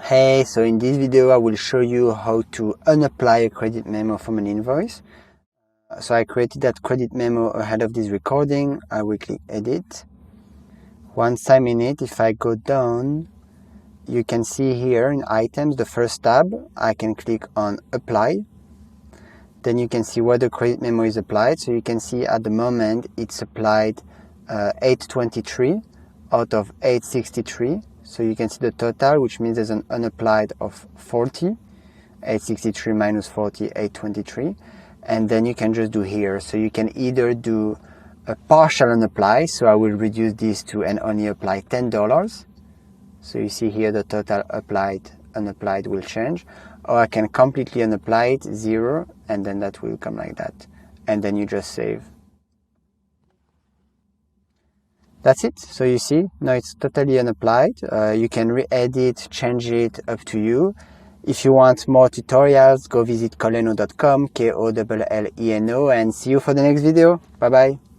Hey, so in this video I will show you how to unapply a credit memo from an invoice. So I created that credit memo ahead of this recording. I will click edit. Once I'm in it, if I go down, you can see here in items, the first tab, I can click on apply. Then you can see where the credit memo is applied. So you can see at the moment it's applied 823 out of 863. So you can see the total, which means there's an unapplied of 40, 863 minus 40, 823. And then you can just do here. So you can either do a partial unapply. So I will reduce this to and only apply $10. So you see here the total applied, unapplied will change. Or I can completely unapply it, 0, and then that will come like that. And then you just save. That's it. So you see, now it's totally unapplied. You can re-edit, change it, up to you. If you want more tutorials, go visit kolleno.com, Kolleno, and see you for the next video. Bye bye.